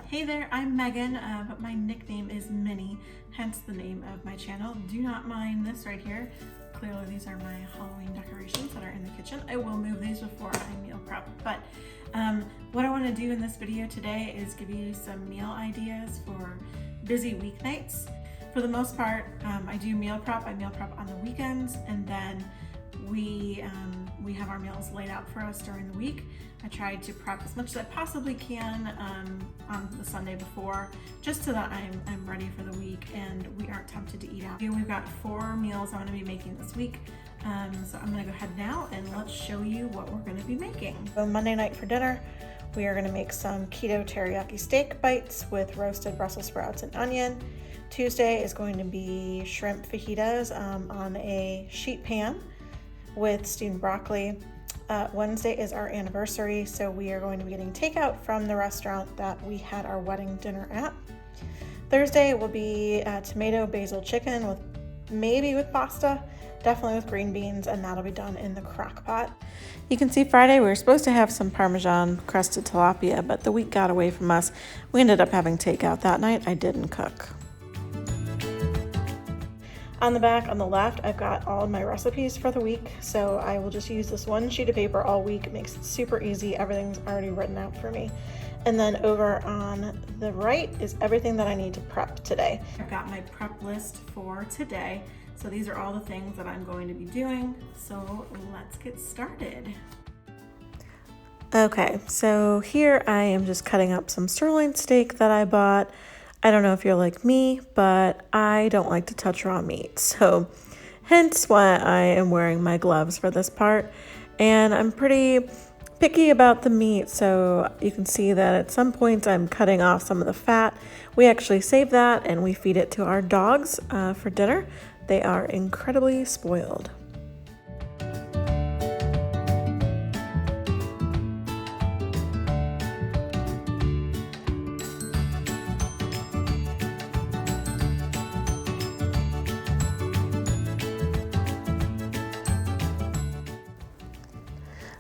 Hey there, I'm Megan, but my nickname is Minnie, hence the name of my channel. Do not mind this right here. Clearly these are my Halloween decorations that are in the kitchen. I will move these before I meal prep, but what I want to do in this video today is give you some meal ideas for busy weeknights. For the most part, I do meal prep. I meal prep on the weekends, and then we have our meals laid out for us during the week. I tried to prep as much as I possibly can on the Sunday before, just so that I'm ready for the week and we aren't tempted to eat out. We've got 4 meals I'm going to be making this week, so I'm going to go ahead now and let's show you what we're going to be making. So Monday night for dinner, we are going to make some keto teriyaki steak bites with roasted Brussels sprouts and onion. Tuesday is going to be shrimp fajitas on a sheet pan with steamed broccoli. Wednesday is our anniversary, so we are going to be getting takeout from the restaurant that we had our wedding dinner at. Thursday will be tomato basil chicken with pasta, definitely with green beans, and that'll be done in the crock pot. You can see Friday we were supposed to have some Parmesan crusted tilapia, but the week got away from us. We ended up having takeout that night. I didn't cook. On the back, on the left, I've got all of my recipes for the week, so I will just use this one sheet of paper all week. It makes it super easy. Everything's already written out for me. And then over on the right is everything that I need to prep today. I've got my prep list for today. So these are all the things that I'm going to be doing. So let's get started. Okay, so here I am just cutting up some sirloin steak that I bought. I don't know if you're like me, but I don't like to touch raw meat, so hence why I am wearing my gloves for this part. And I'm pretty picky about the meat, so you can see that at some points I'm cutting off some of the fat. We actually save that and we feed it to our dogs for dinner. They are incredibly spoiled.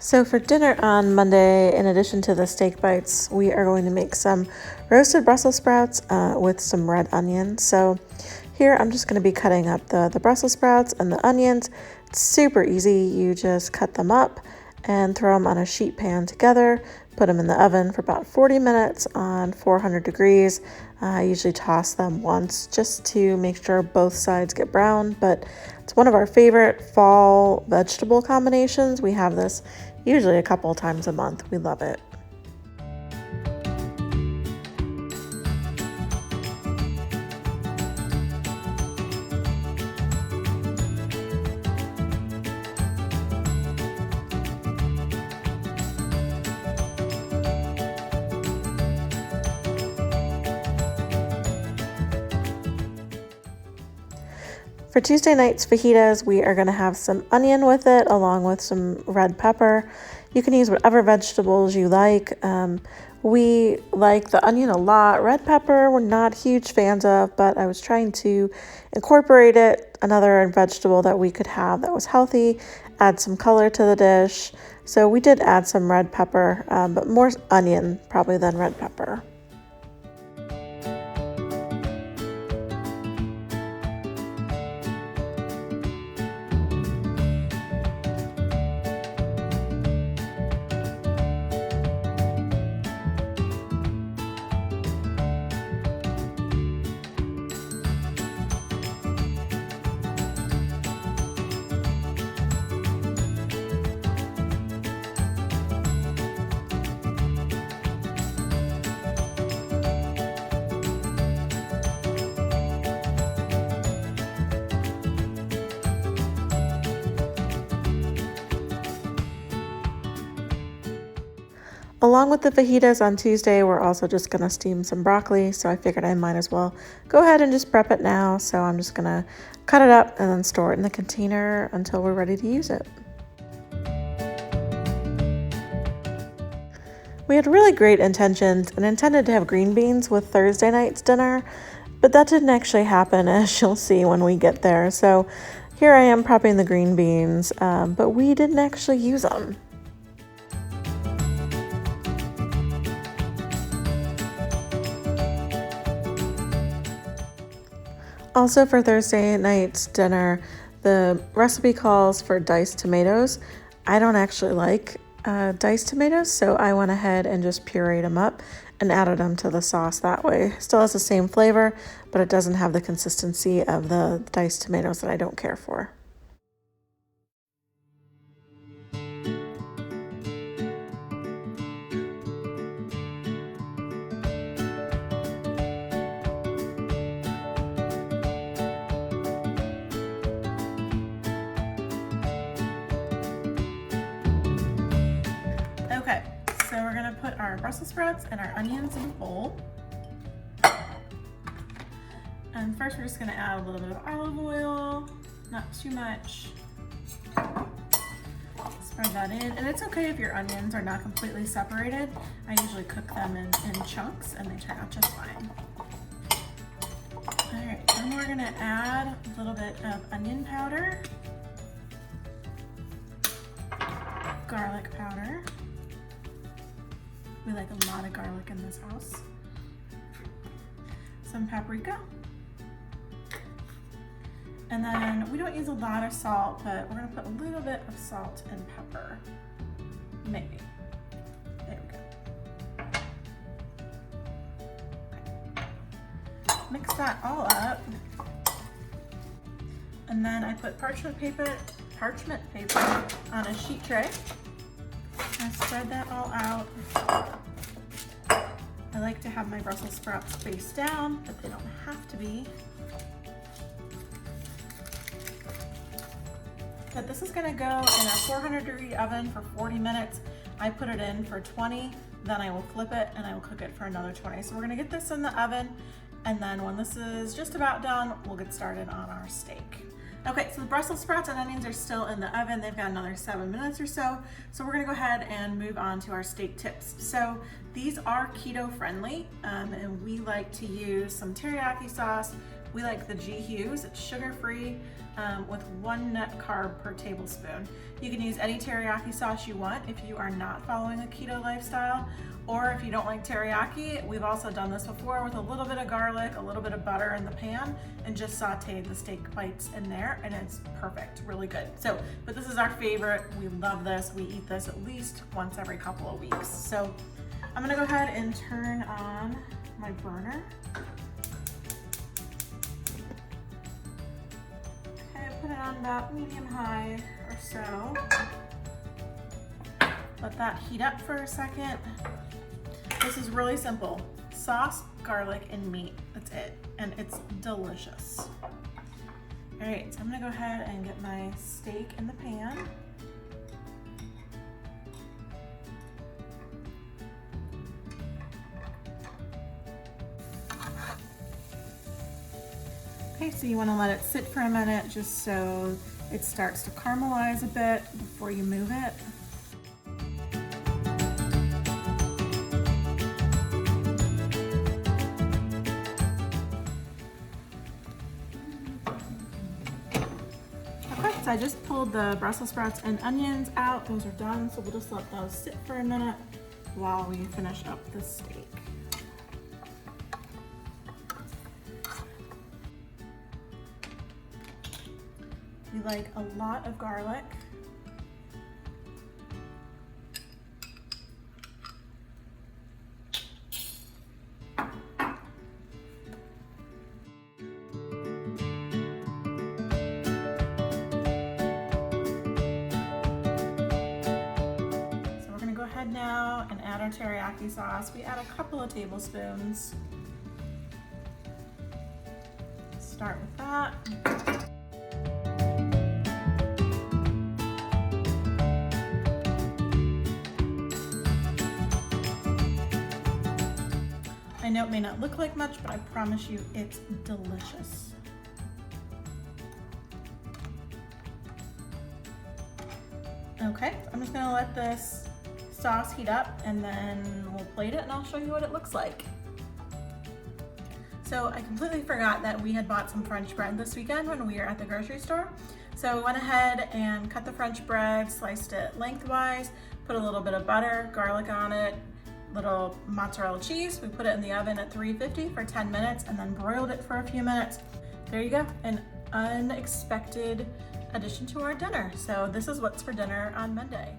So for dinner on Monday, in addition to the steak bites, we are going to make some roasted Brussels sprouts with some red onions. So here I'm just going to be cutting up the Brussels sprouts and the onions. It's super easy. You just cut them up and throw them on a sheet pan together, put them in the oven for about 40 minutes on 400 degrees. I usually toss them once just to make sure both sides get brown, but it's one of our favorite fall vegetable combinations. We have this usually a couple times a month. We love it. For Tuesday night's fajitas, we are going to have some onion with it, along with some red pepper. You can use whatever vegetables you like. We like the onion a lot. Red pepper, we're not huge fans of, but I was trying to incorporate it, another vegetable that we could have that was healthy, add some color to the dish. So we did add some red pepper, but more onion probably than red pepper. Along with the fajitas on Tuesday, we're also just going to steam some broccoli, so I figured I might as well go ahead and just prep it now. So I'm just going to cut it up and then store it in the container until we're ready to use it. We had really great intentions and intended to have green beans with Thursday night's dinner, but that didn't actually happen, as you'll see when we get there. So here I am prepping the green beans, but we didn't actually use them. Also for Thursday night's dinner, the recipe calls for diced tomatoes. I don't actually like diced tomatoes, so I went ahead and just pureed them up and added them to the sauce that way. Still has the same flavor, but it doesn't have the consistency of the diced tomatoes that I don't care for. Okay, so we're gonna put our Brussels sprouts and our onions in a bowl. And first we're just gonna add a little bit of olive oil, not too much. Spread that in, and it's okay if your onions are not completely separated. I usually cook them in chunks and they turn out just fine. All right, then we're gonna add a little bit of onion powder, garlic powder. We like a lot of garlic in this house. Some paprika. And then we don't use a lot of salt, but we're gonna put a little bit of salt and pepper. Maybe. There we go. Okay. Mix that all up. And then I put parchment paper on a sheet tray. I spread that all out. I like to have my Brussels sprouts face down, but they don't have to be. But this is gonna go in a 400-degree oven for 40 minutes. I put it in for 20, then I will flip it and I will cook it for another 20. So we're gonna get this in the oven, and then when this is just about done, we'll get started on our steak. Okay, so the Brussels sprouts and onions are still in the oven. They've got another 7 minutes or so. So we're gonna go ahead and move on to our steak tips. So these are keto friendly, and we like to use some teriyaki sauce. We like the G Hughes, it's sugar-free, with 1 net carb per tablespoon. You can use any teriyaki sauce you want if you are not following a keto lifestyle, or if you don't like teriyaki. We've also done this before with a little bit of garlic, a little bit of butter in the pan, and just sauteed the steak bites in there, and it's perfect, really good. So, but this is our favorite. We love this. We eat this at least once every couple of weeks. So I'm gonna go ahead and turn on my burner. Put it on about medium-high or so. Let that heat up for a second. This is really simple. Sauce, garlic, and meat. That's it. And it's delicious. All right, so I'm gonna go ahead and get my steak in the pan. Okay, so you want to let it sit for a minute just so it starts to caramelize a bit before you move it. Okay, so I just pulled the Brussels sprouts and onions out. Those are done, so we'll just let those sit for a minute while we finish up the steak. We like a lot of garlic. So we're gonna go ahead now and add our teriyaki sauce. We add a couple of tablespoons. Start with that. I know it may not look like much, but I promise you it's delicious. Okay, I'm just gonna let this sauce heat up and then we'll plate it and I'll show you what it looks like. So I completely forgot that we had bought some French bread this weekend when we were at the grocery store. So we went ahead and cut the French bread, sliced it lengthwise, put a little bit of butter, garlic on it, little mozzarella cheese. We put it in the oven at 350 for 10 minutes and then broiled it for a few minutes. there you go, an unexpected addition to our dinner. So this is what's for dinner on Monday.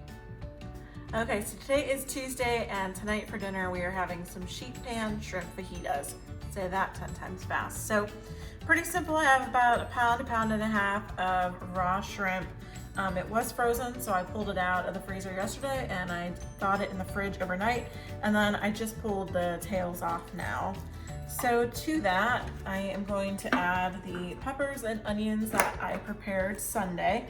Okay, so today is Tuesday, and tonight for dinner we are having some sheet pan shrimp fajitas. Say that 10 times fast. So pretty simple. I have about a pound and a half of raw shrimp. It was frozen, so I pulled it out of the freezer yesterday and I thawed it in the fridge overnight, and then I just pulled the tails off now. So to that, I am going to add the peppers and onions that I prepared Sunday.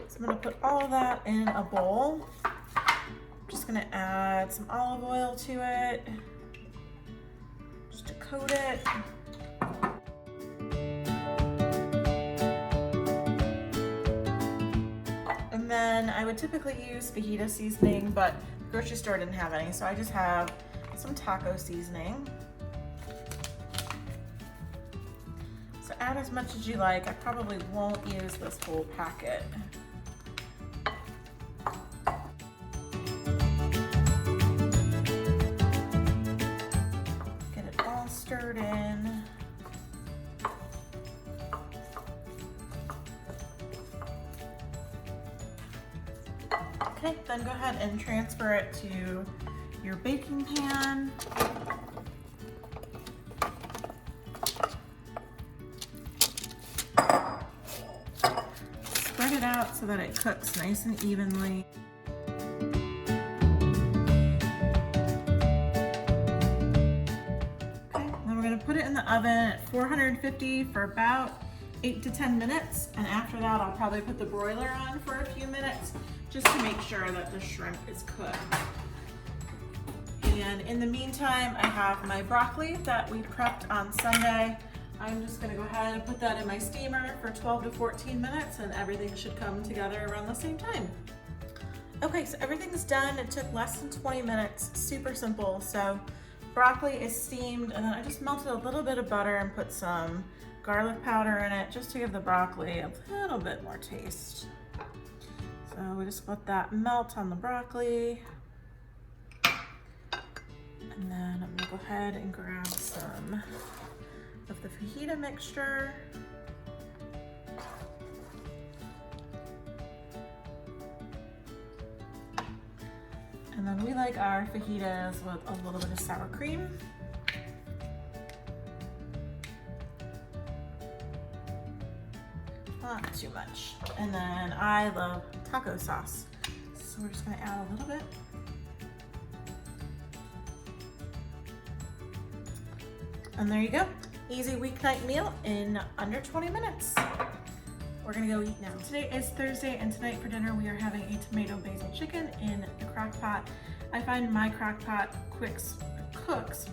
So I'm gonna put all of that in a bowl. I'm just gonna add some olive oil to it, just to coat it. And then I would typically use fajita seasoning, but the grocery store didn't have any, so I just have some taco seasoning. So add as much as you like. I probably won't use this whole packet. Get it all stirred in. Okay, then go ahead and transfer it to your baking pan. Spread it out so that it cooks nice and evenly. Okay, then we're gonna put it in the oven at 450 for about 8 to 10 minutes. And after that, I'll probably put the broiler on for a few minutes just to make sure that the shrimp is cooked. And in the meantime, I have my broccoli that we prepped on Sunday. I'm just gonna go ahead and put that in my steamer for 12 to 14 minutes, and everything should come together around the same time. Okay, so everything's done. It took less than 20 minutes, super simple. So broccoli is steamed, and then I just melted a little bit of butter and put some garlic powder in it just to give the broccoli a little bit more taste. So we just let that melt on the broccoli. And then I'm gonna go ahead and grab some of the fajita mixture. And then we like our fajitas with a little bit of sour cream. Not too much. And then I love taco sauce. So we're just gonna add a little bit. And there you go. Easy weeknight meal in under 20 minutes. We're gonna go eat now. Today is Thursday, and tonight for dinner we are having a tomato basil chicken in the crock pot. I find my crock pot cooks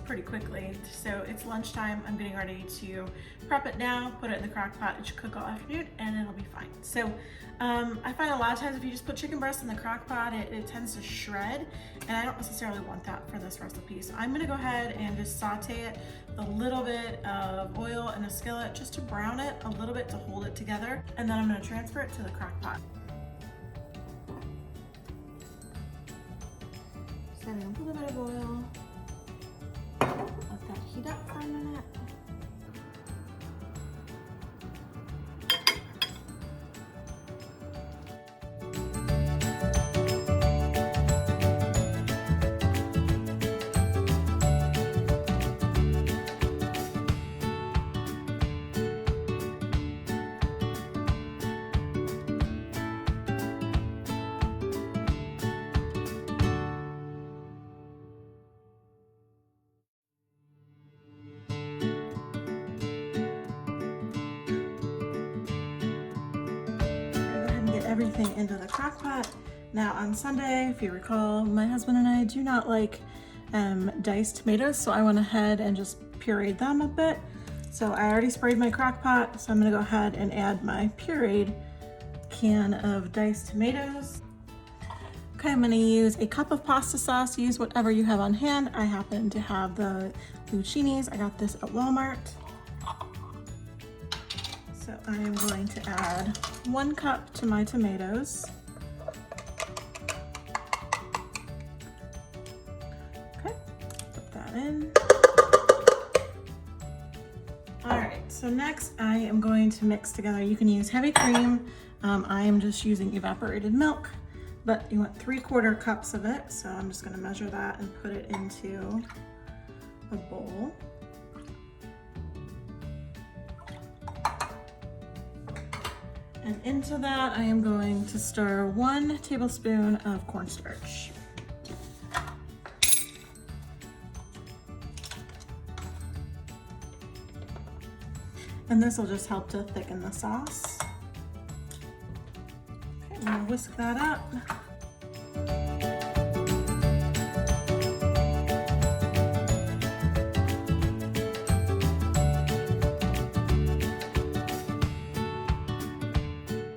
pretty quickly, so it's lunchtime. I'm getting ready to prep it now, put it in the crock pot. It should cook all afternoon and it'll be fine. So I find a lot of times if you just put chicken breast in the crock pot, it tends to shred, and I don't necessarily want that for this recipe. So I'm gonna go ahead and just saute it with a little bit of oil in a skillet just to brown it a little bit to hold it together, and then I'm gonna transfer it to the crock pot. Just adding a little bit of oil. Let that heat up for a minute. Everything into the crock pot. Now on Sunday, if you recall, my husband and I do not like diced tomatoes, so I went ahead and just pureed them a bit. So I already sprayed my crock pot, so I'm gonna go ahead and add my pureed can of diced tomatoes. Okay, I'm gonna use a cup of pasta sauce. Use whatever you have on hand. I happen to have the Lucinis. I got this at Walmart. So I am going to add 1 cup to my tomatoes. that in. All right, so next I am going to mix together. You can use heavy cream. I am just using evaporated milk, but you want 3/4 cups of it. So I'm just gonna measure that and put it into a bowl. And into that, I am going to stir 1 tablespoon of cornstarch. And this will just help to thicken the sauce. Okay, I'm gonna whisk that up.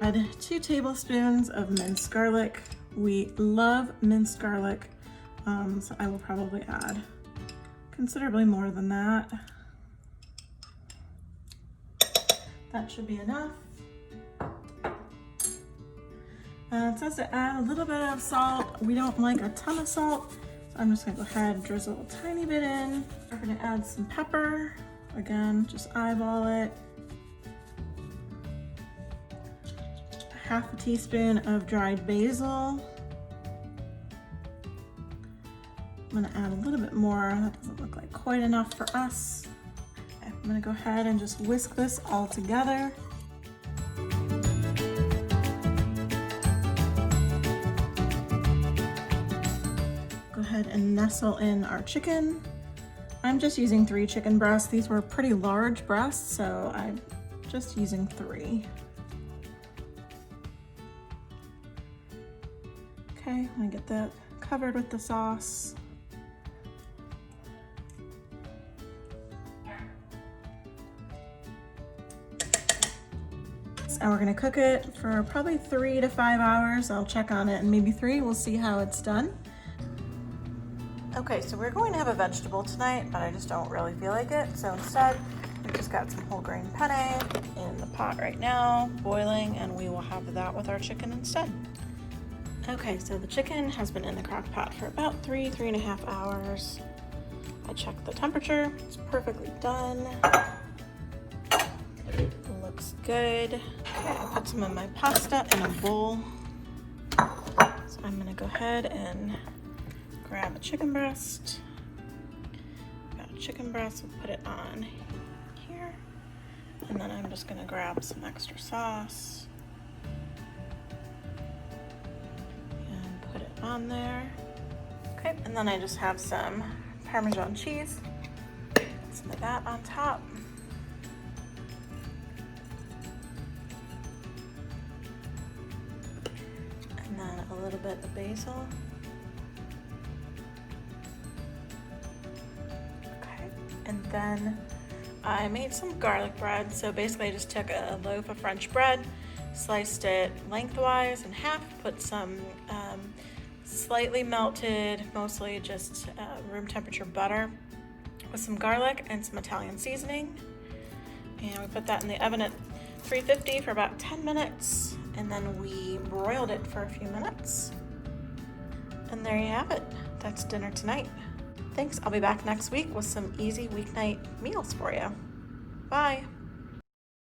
Add 2 tablespoons of minced garlic. We love minced garlic, so I will probably add considerably more than that. That should be enough. It says to add a little bit of salt. We don't like a ton of salt, so I'm just gonna go ahead and drizzle a tiny bit in. We're gonna add some pepper. Again, just eyeball it. 1/2 teaspoon of dried basil. I'm gonna add a little bit more. That doesn't look like quite enough for us. Okay, I'm gonna go ahead and just whisk this all together. Go ahead and nestle in our chicken. I'm just using 3 chicken breasts. These were pretty large breasts, so I'm just using 3. Okay, I'm gonna get that covered with the sauce. And we're gonna cook it for probably 3 to 5 hours. I'll check on it, and maybe 3, we'll see how it's done. Okay, so we're going to have a vegetable tonight, but I just don't really feel like it. So instead, we just got some whole grain penne in the pot right now, boiling, and we will have that with our chicken instead. Okay, so the chicken has been in the crock pot for about 3.5 hours. I checked the temperature, it's perfectly done. Looks good. Okay, I put some of my pasta in a bowl. So I'm gonna go ahead and grab a chicken breast. Got a chicken breast, we'll put it on here. And then I'm just gonna grab some extra sauce and put it on there. Okay, and then I just have some Parmesan cheese. Some of that on top. And then a little bit of basil. Okay, and then I made some garlic bread. So basically I just took a loaf of French bread, sliced it lengthwise in half, put some slightly melted, mostly just room temperature butter with some garlic and some Italian seasoning. And we put that in the oven at 350 for about 10 minutes. And then we broiled it for a few minutes. And there you have it. That's dinner tonight. Thanks. I'll be back next week with some easy weeknight meals for you. Bye.